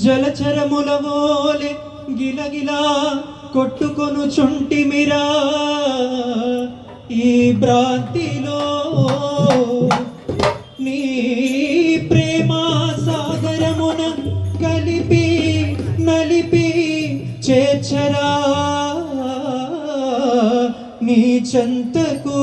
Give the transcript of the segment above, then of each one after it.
జలచరములవోలే గిలగిలా కొట్టుకొను చుంటిమిరా ఈ భ్రాంతిలో నీ ప్రేమ సాగరమున కలిపి నలిపి చేర్చరా నీ చెంతకు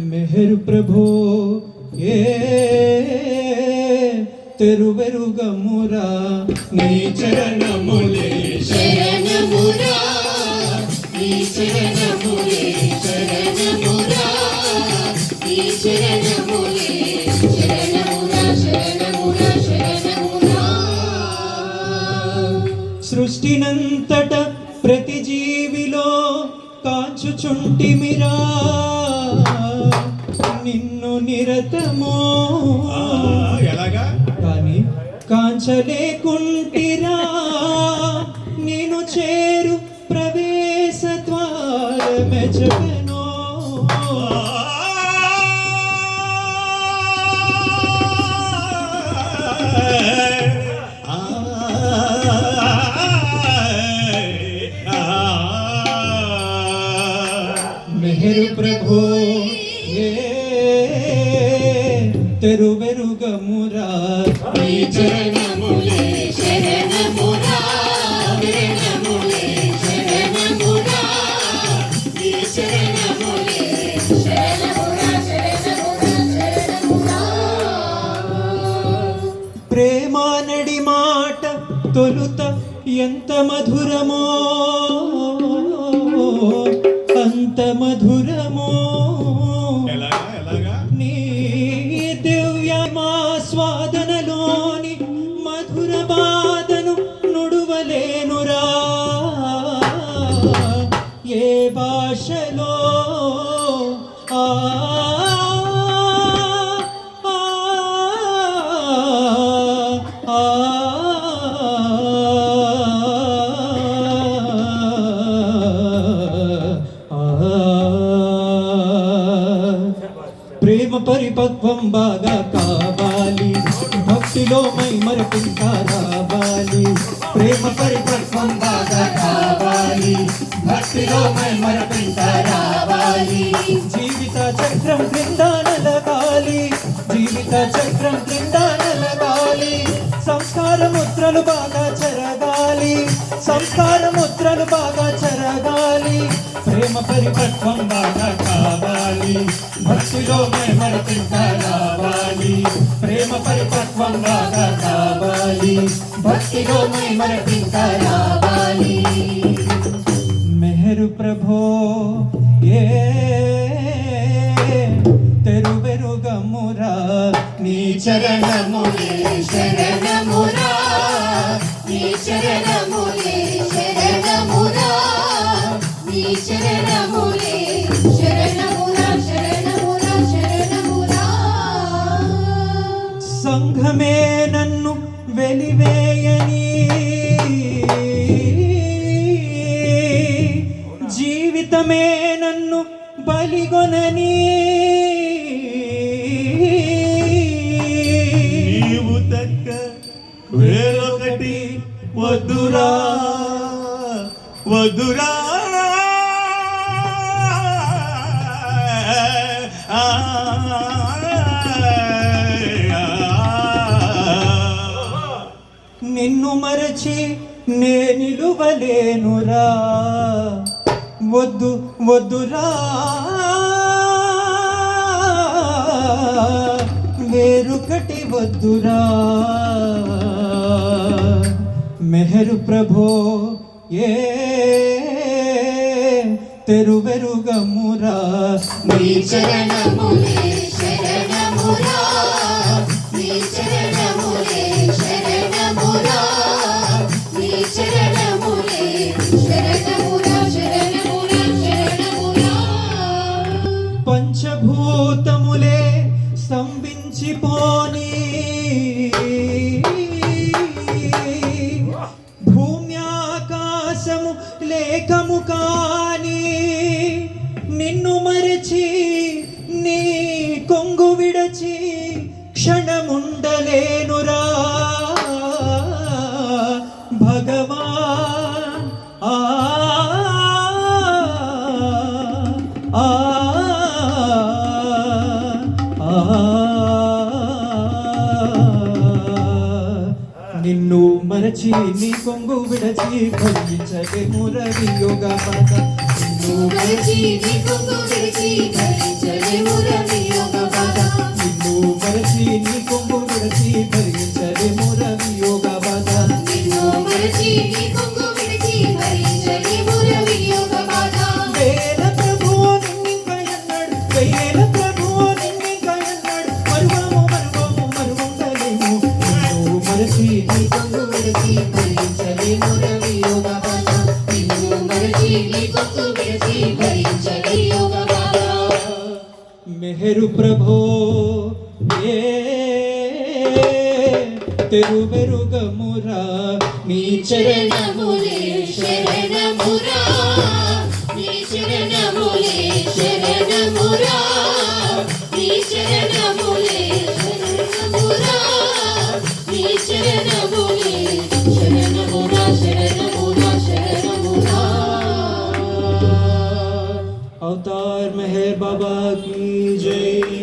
मेहर प्रभु ये तेरुवेरुगमुरा नी चरणमुले शरणमुरा नी चरणमुले शरणमुरा नी चरणमुले शरणमुरा शरणमुरा शरणमुरा सृष्टिనంతట ప్రతి జీవిలో కాంచుచుంటిమిరా నిన్ను నిరతమో ఎలాగా కానీ కాంచలేకుంటిరా నేను చేరు ప్రవేశ ద్వారమెచపెనో मेहर प्रभु ये तेरुवेरुगमुरा नी चरणमुले शरणमुरा शरणमुले शरणमुरा नी चरणमुले शरणमुरा शरणमुरा शरणमुरा ప్రేమ నడి మాట తొలుత ఎంత మధురమో అంత మధురమో ఎలాగా నీ దివ్యమా స్వాదనలోని మధుర బాధను నుడువలేనురా ఏ భాషలో ఆ ప్రేమ పరిపక్వం బాగా కావాలి భక్తిలో మై మరపింకా రావాలి ప్రేమ పరిపక్వం బాగా కావాలి భక్తిలో మై మరపింకా రావాలి జీవిత చక్రం క్రింద నలగాలి జీవిత చక్రం క్రింద నలగాలి సంస్కార ముద్రలు బాగా చెరగాలి సంస్కార ముద్రలు బాగా చెరగాలి ప్రేమ పరిపక్వం బాగా కావాలి భక్తిలో మరపింకా రావాలి ప్రేమ పరిపక్వం బాగా కావాలి భక్తిలో మరపింకా రావాలి మెహరు ప్రభో ఏ తెరువెరుగమురా నీ చరణములే శరణమురా నీ చరణములే శరణమురా నీ చరణములే శరణమురా శరణమురా శరణమురా సంఘమే నన్ను వెలివేయని జీవితమే నన్ను బలిగొనని నీవు తక్క వేరొకటి వద్దురా వద్దురా నిన్ను మరచి నే నిలువలేనురా వద్దు వద్దురా వేరొకటి వద్దురా మెహరు ప్రభో ఏ తెరువెరుగమురా నీ చరణములే శరణమురా నీ చరణములే శరణమురా నీ చరణములే శరణమురా శరణమురా శరణమురా పంచభూతములే స్తంభించిపోని భూమ్యాకాశము లేక క్షణికము కాని నిన్ను మరచి నీ కొంగు విడచి క్షణముండలేనురా భగవాన్ ఆ ఆ నిన్ను మరచి నీ కొంగు విడచి భరించలేము రవి యోగ పద నిన్ను మరచి నీ కొంగు విడిచి భరించలేము రవి యోగ బాధ. నిన్ను మరచి నీ కొంగు విడచి భరించలేము రవి యోగ పద నిన్ను మరచి నీ కొంగు విడిచి భరించలేము రవి యోగ బాధ. వేల ప్రభువు నిన్నింక ఎన్నడు వేల ప్రభువు నిన్నింక ఎన్నడు మరువండలేము నిన్ను మరచి నీ కొంగు విడిచి భరించలేము రవి యోగ బాధ. నిన్ను మరచి నీ కొంగు విడిచి భరించలేము యోగ బాధ. మెహరు ప్రభో ఏ తెరువెరుగమురా నీ శరణములే శరణమురా నీ శరణములే శరణమురా నీ శరణములే శరణమురా నీ శరణములే శరణమురా శరణమురా శరణమురా. अवतार मेहर बाबा की जय।